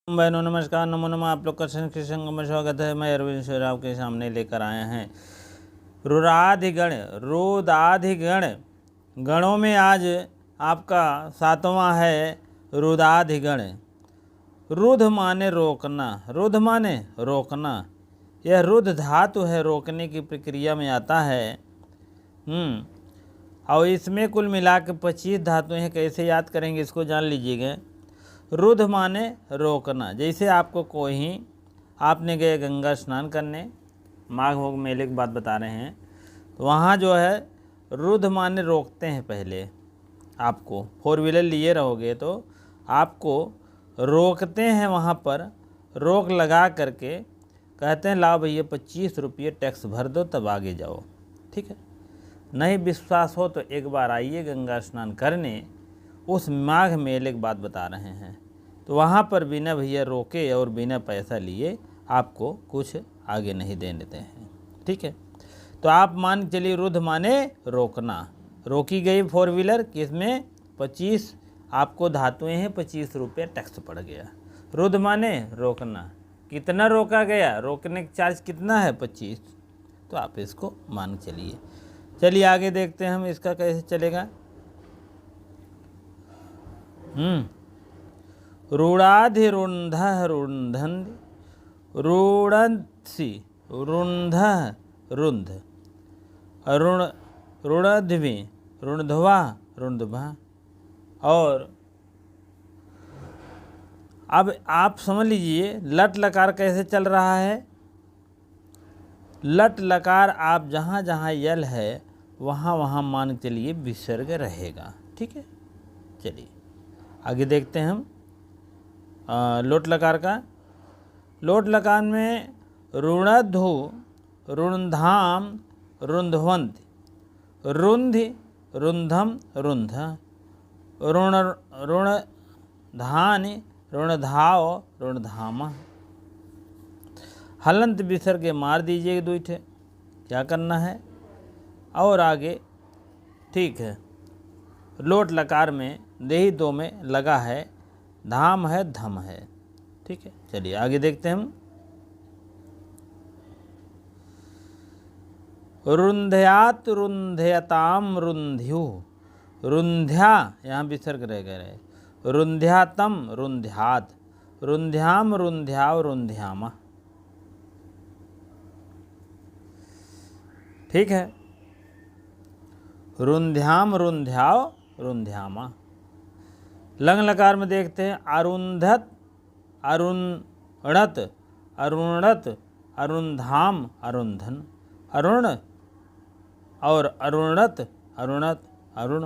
बहनों नमस्कार, नमो नमः। आप लोग का संग में स्वागत है। मैं अरविंद शेराव के सामने लेकर आए हैं रुराधिगण रुदाधिगण। गणों में आज आपका 7वां है रुदाधिगण। रुध माने रोकना, रुध माने रोकना। यह रुध धातु है, रोकने की प्रक्रिया में आता है। और इसमें कुल मिला के 25 धातुएं हैं। कैसे याद करेंगे इसको जान लीजिएगा। रुध माने रोकना। जैसे आपको कोई आपने गए गंगा स्नान करने, माघ भोग मेले की बात बता रहे हैं, तो वहाँ जो है रुध माने रोकते हैं। पहले आपको 4 व्हीलर लिए रहोगे तो आपको रोकते हैं, वहाँ पर रोक लगा करके कहते हैं लाओ भैया 25 रुपये टैक्स भर दो तब आगे जाओ। ठीक है, नहीं विश्वास हो तो एक बार आइए गंगा स्नान करने। उस माघ मेले की बात बता रहे हैं, तो वहाँ पर बिना भैया रोके और बिना पैसा लिए आपको कुछ आगे नहीं देने देते हैं। ठीक है, तो आप मान चलिए रुध माने रोकना। रोकी गई 4 व्हीलर, किसमें 25 आपको धातुएं हैं, 25 रुपये टैक्स पड़ गया। रुध माने रोकना। कितना रोका गया, रोकने का चार्ज कितना है 25, तो आप इसको मान चलिए। चलिए आगे देखते हैं हम इसका कैसे चलेगा। रुणाधिरुंध रुंधन रुणसी रुंध रुंध रुण रुणध्वी रुणध्वा रुणध्वा। और अब आप समझ लीजिए लट लकार कैसे चल रहा है। लट लकार आप जहाँ जहाँ यल है वहाँ वहाँ मान चलिए विसर्ग रहेगा। ठीक है, चलिए आगे देखते हैं हम लोट लकार का। लोट लकार में रुणधु रुणधाम रुंधवंत रुंधि रुंधम रुंध रुण रुणधानि रुणधाव रुणधाम। हलंत विसर्ग मार दीजिए दुईठे, क्या करना है। और आगे ठीक है, लोट लकार में देही 2 में लगा है, धाम है धम है। ठीक है, चलिए आगे देखते हैं हम। रुंध्यात रुंध्यताम रुंध्यु रुंध्या, यहाँ विसर्ग रह गए। रुंध्यातम रुंध्यात रुंध्याम रुंध्याव रुंध्यामा। ठीक है, रुंध्याम रुंध्याव रुंध्यामा। लंग लकार में देखते हैं अरुंधत अरुणत अरुणत अरुंधाम अरुंधन अरुण और अरुणत अरुणत अरुण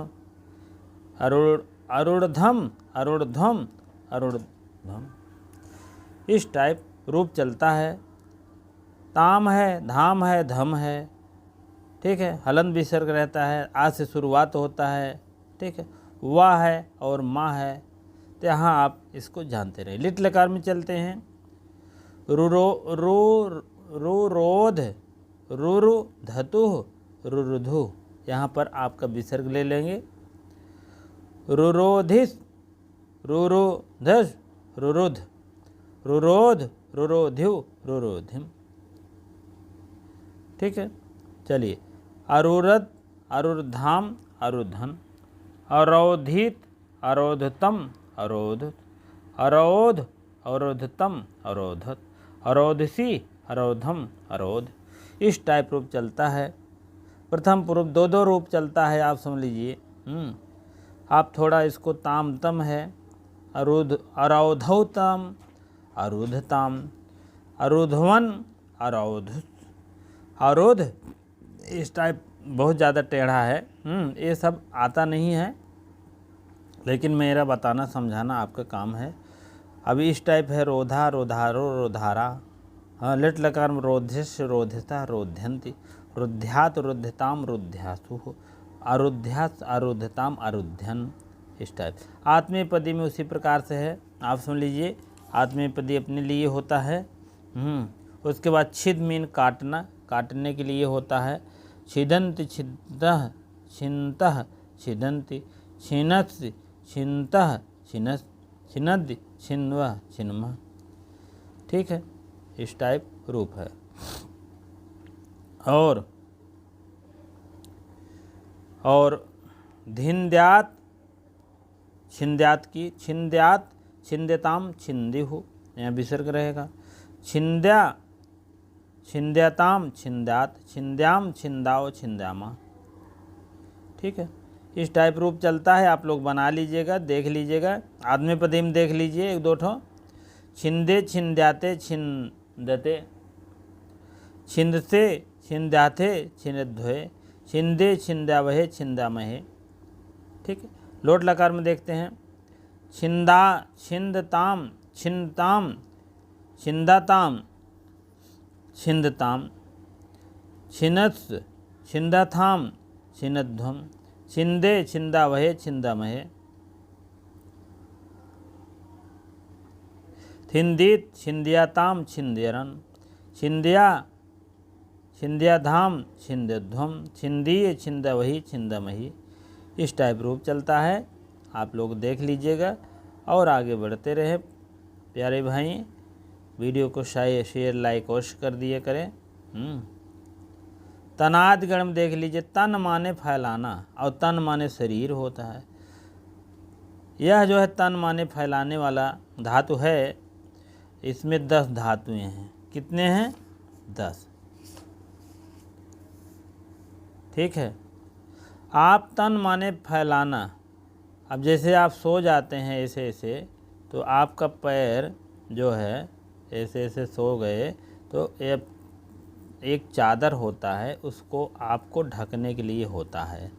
अरुणधम अरुणधम अरुणधम। इस टाइप रूप चलता है। ताम है, धाम है, धम है। ठीक है, हलन विसर्ग रहता है, आ से शुरुआत होता है। ठीक है, वाह है और माँ है, तो यहाँ आप इसको जानते रहे। लिट लकार में चलते हैं। रुरो रो रुरोध रुरु धतु रुरुधु, यहाँ पर आपका विसर्ग ले लेंगे। रुरोधिस रुरोधस रुरुध रुरोध रुरोध्यु रुरोधिम। ठीक है, चलिए अरुरध अरुर्धाम अरुधन अरोधित अरोधतम अरोध अरोध अरोधतम अरोधत अरोधसी अरोधम अरोध। इस टाइप रूप चलता है। प्रथम पूर्व 2 रूप चलता है, आप समझ लीजिए। आप थोड़ा इसको ताम तम है, अरुध अरौधौतम अरुधताम अरुधवन अरोध अरोध। इस टाइप बहुत ज़्यादा टेढ़ा है। ये सब आता नहीं है, लेकिन मेरा बताना समझाना आपका काम है। अभी इस टाइप है रोधा रोधारो रोधारा। हाँ, लिट लकार में रोध्यश रोध्यता रोध्यंती रुद्ध्यात रुध्यताम रुद्ध्यासु अरुध्यास अरुध्यताम अरुध्यन। इस टाइप आत्मेयपदी में उसी प्रकार से है, आप सुन लीजिए। आत्मेयपदी अपने लिए होता है। उसके बाद छिद मीन काटना, काटने के लिए होता है। छिदंति छिदः छिन्तः छिदंति छिनत्सि छिन्तः छिनस् छिनद्दि छिन्व छिन्म। ठीक है, इस टाइप रूप है। और धिंद्यात, छिंद्यात की, छिंद्यात, छिंद्यताम, छिंदिहु, यहाँ विसर्ग रहेगा। छिंद्या, छिंद्यताम, छिंद्यात, छिंद्याम, छिंदाओ, छिंद्यामा। ठीक है, इस टाइप रूप चलता है। आप लोग बना लीजिएगा, देख लीजिएगा। आदमी पदी में देख लीजिए एक दो ठो। छिंदे, छिंद्याते, छिंदते, छिंदते, छिंद्याथे, छिंदध्वे, छिंदे, छिंद्यावहे, छिंदामहे। ठीक है, लोट लकार में देखते हैं। छिंदा, छिंदताम, छिंदताम, छिंदाताम, छिंदताम, छिनत्स, छिंदाथाम, छिनध्वम, छिंदे, छिंदावहे, छिंदामहे। छिंदित, छिंद्याताम, छिंद्यरन, छिंद्या, छिंद्याधाम, छिंदध्वम, छिंदीय, छिंदावही, छिंदामही। इस टाइप रूप चलता है। आप लोग देख लीजिएगा और आगे बढ़ते रहे। प्यारे भाई, वीडियो को शेयर लाइक अवश्य कर दिए करें। तनाद गण में देख लीजिए। तन माने फैलाना और तन माने शरीर होता है। यह जो है तन माने फैलाने वाला धातु है, इसमें 10 धातुएं हैं। कितने हैं? 10। ठीक है, आप तन माने फैलाना। अब जैसे आप सो जाते हैं ऐसे ऐसे, तो आपका पैर जो है ऐसे ऐसे सो गए, तो एक चादर होता है, उसको आपको ढकने के लिए होता है।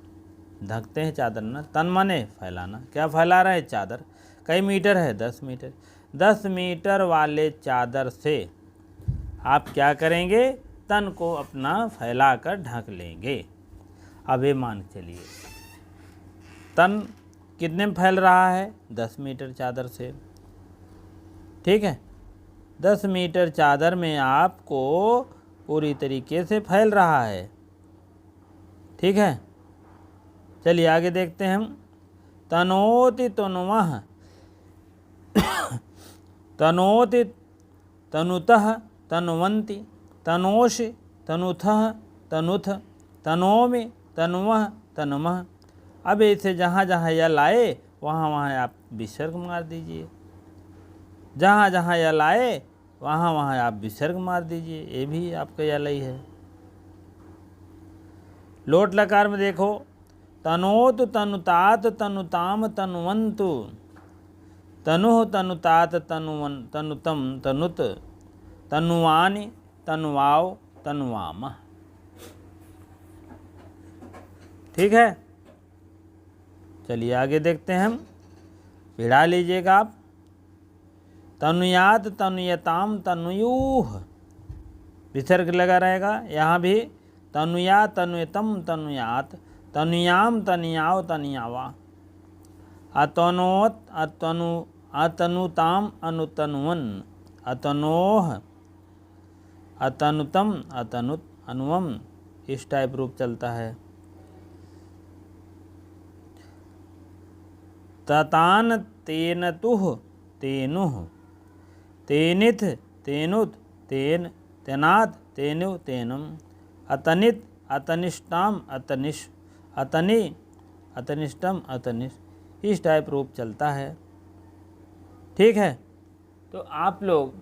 ढकते हैं चादर ना। तन माने फैलाना। क्या फैला रहे हैं? चादर। कई मीटर है? 10 मीटर। 10 मीटर वाले चादर से आप क्या करेंगे? तन को अपना फैलाकर ढक लेंगे। अब ये मान चलिए, तन कितने में फैल रहा है? 10 मीटर चादर से। ठीक है, 10 मीटर चादर में आपको पूरी तरीके से फैल रहा है। ठीक है, चलिए आगे देखते हैं हम। तनोति तनुवः, तनोति तनुतः, तनुवन्ति, तनोषि, तनुथः, तनुथ, तनोमि, तनुवः, तनुमः। अब इसे जहाँ जहाँ यह लाए वहाँ वहाँ आप विसर्ग मार दीजिए। जहाँ जहाँ यह लाए वहाँ वहाँ आप विसर्ग मार दीजिए। ये भी आपका यलई है। लोट लकार में देखो। तनोत, तनुतात, तनुताम, तनुवन्तु, तनुः, तनुतात, तनुवन, तनुतम, तनुत, तनुवानि, तनुवाओ, तनुवामः। ठीक है, चलिए आगे देखते हैं हम। भिड़ा लीजिएगा आप। तनुयात, तनुयताम, तनुयूह, विसर्ग लगा रहेगा। यहाँ भी तनुया, तनुयतम, तनुयात, तनुयाम, तनुयाओ, तनुयावा। अतनोत, अतनु, अतनुताम, अनुतनुवन, अतनोह, अतनुतम, अतनुत, अनुवम। इस टाइप रूप चलता है। ततान, तेनतुः, तेनुः, तेनिथ, तेनुत, तेन, तेनात, तेनु, तेनुम। अतनित, अतनिष्टाम, अतनिश, अतनि, अतनिष्टम, अतनिश। इस टाइप रूप चलता है। ठीक है, तो आप लोग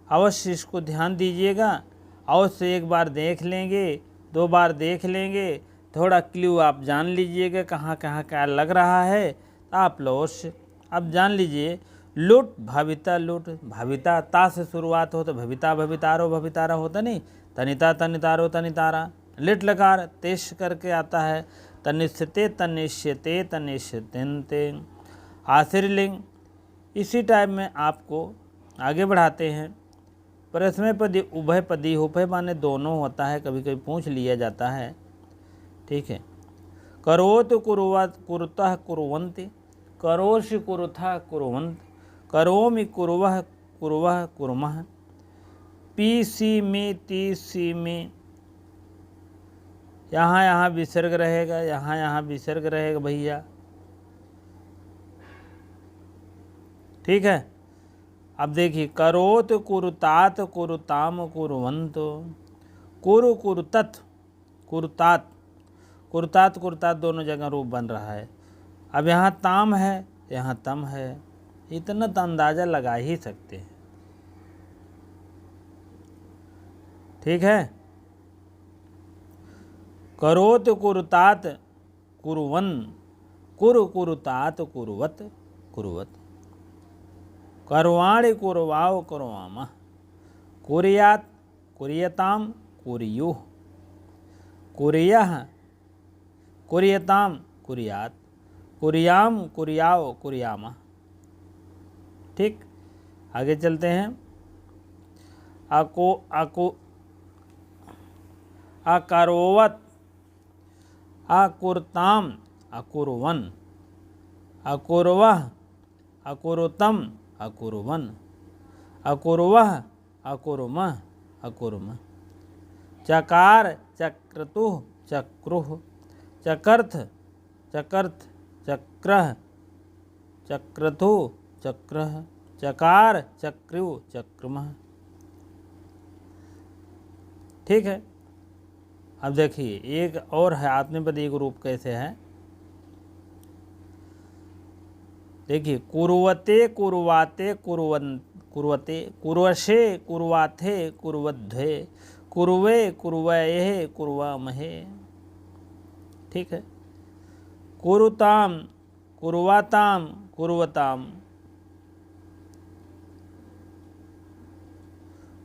अवश्य इसको ध्यान दीजिएगा। अवश्य एक बार देख लेंगे, 2 बार देख लेंगे, थोड़ा क्लू आप जान लीजिएगा कहाँ कहाँ क्या लग रहा है। आप लोग अब जान लीजिए। लुट, भविता, लुट, भविता ता से शुरुआत हो तो भविता, भवितारो, भवितारा होता नहीं। तनिता, तनितारो, तनितारा। लिट लकार तेश करके आता है। तनिष्यते, तनिष्यते, तनिष्यते। आश्रयलिंग। इसी टाइप में आपको आगे बढ़ाते हैं। परस्मैपदी, उभयपदी, उभय माने दोनों होता है, कभी कभी पूछ लिया जाता है। ठीक है, करोत, कुरुवत, कुरुतः, कुरुवन्ति, करोषि, कुरुथा, कुरुवन्त, करोमि, कुरुवः, कुरुवः, कुर्मः। पीसी में, तीसी में, यहाँ यहाँ विसर्ग रहेगा, यहाँ यहाँ विसर्ग रहेगा भैया। ठीक है, अब देखिए करोत कुरुतात कुरुताम कुरुवंत, कुरु कुरुतत कुरुतात, कुरुतात कुरुतात दोनों जगह रूप बन रहा है। अब यहाँ ताम है, यहाँ तम है, इतना तो अंदाज़ा लगा ही सकते हैं। ठीक है। करोत कुरुतात कुरुवन, कुरु कुरुतात कुरुवत कुरुवत, करवाणि कुरवाव कुरवामा, कुरियात कुरियताम कुरियुः, कुरियः कुरियताम कुरियात, कुरियाम कुरियाव कुरियामा। ठीक, आगे चलते हैं। अकरोवत अकुरताम अकुरवन, अकुरवः अकुरुतम अकुरवन, अकुरवः अकुरुमः अकुरुमः, चकार चक्रतुः चक्रुः, चकर्थ चकर्थ चक्रः चक्रतुः चक्रः, चकार चक्रु चक्रमः। ठीक है। अब देखिए एक और है आत्मनेपदी का रूप कैसे है। देखिए कुरुवते कुरुवाते कुरुवन कुरुवते, कुरुवशे कुरुवाथे कुरुवध्वे, कुरुवे कुरुवये कुरुवामहे। ठीक है। कुरुताम कुरुवाताम कुरुवताम,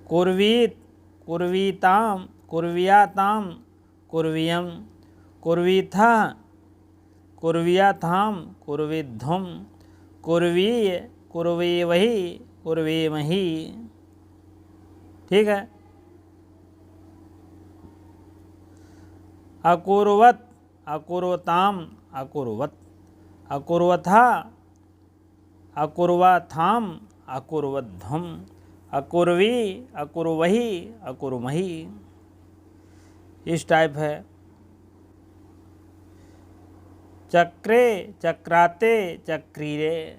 कुर्वीत कुर्वीताम कुर्वियाताम कुर्वियम, कुर्वीथा कुर्वियाथाम कुर्विध्वम, कुर्वीय कुर्वीवहि कुर्वीमहि। ठीक है। अकुर्वत अकुर्वताम अकुर्वत, अकुर्वथा अकुर्वाथाम अकुर्वध्वम, अकुर्वी अकुर्वही अकुर्मही। इस टाइप है। चक्रे चक्राते चक्रीरे,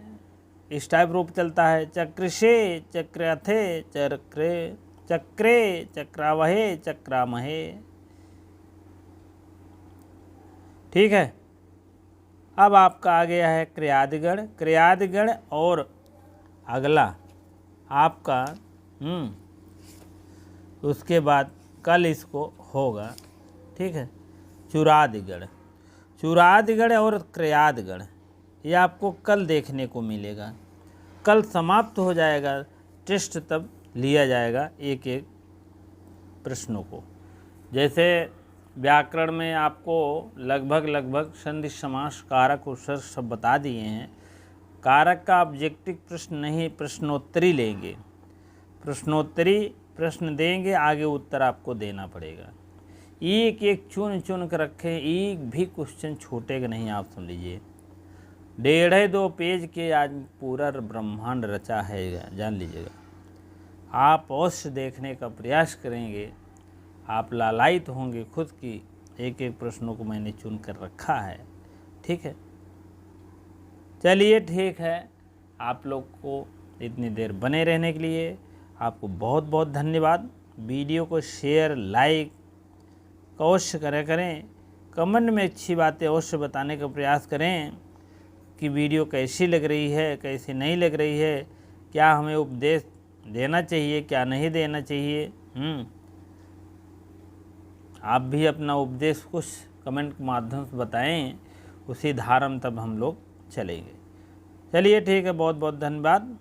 इस टाइप रूप चलता है। चक्रिशे चक्रथे चक्रे, चक्रे चक्रावहे चक्रामहे। ठीक है। अब आपका आ गया है क्रियादिगण। क्रियादिगण और अगला आपका उसके बाद कल इसको होगा। ठीक है। चुरादिगण, चुरादिगण और क्रियादिगण ये आपको कल देखने को मिलेगा। कल समाप्त हो जाएगा टेस्ट, तब लिया जाएगा एक एक प्रश्नों को। जैसे व्याकरण में आपको लगभग संधि समास कारक उपसर्ग सब बता दिए हैं। कारक का ऑब्जेक्टिव प्रश्न नहीं, प्रश्नोत्तरी लेंगे। प्रश्नोत्तरी प्रश्न देंगे, आगे उत्तर आपको देना पड़ेगा। एक एक चुन चुन कर रखें, एक भी क्वेश्चन छूटेगा नहीं। आप सुन लीजिए, 1.5-2 पेज के आज पूरा ब्रह्मांड रचा है, जान लीजिएगा। आप अवश्य देखने का प्रयास करेंगे, आप लालायित होंगे खुद की। एक एक प्रश्नों को मैंने चुन कर रखा है। ठीक है। चलिए ठीक है। आप लोग को इतनी देर बने रहने के लिए आपको बहुत बहुत धन्यवाद। वीडियो को शेयर लाइक अवश्य करें। कमेंट में अच्छी बातें अवश्य बताने का प्रयास करें कि वीडियो कैसी लग रही है, कैसी नहीं लग रही है, क्या हमें उपदेश देना चाहिए, क्या नहीं देना चाहिए। आप भी अपना उपदेश कुछ कमेंट के माध्यम से बताएं, उसी धारा में तब हम लोग चलेंगे। चलिए ठीक है, बहुत बहुत धन्यवाद।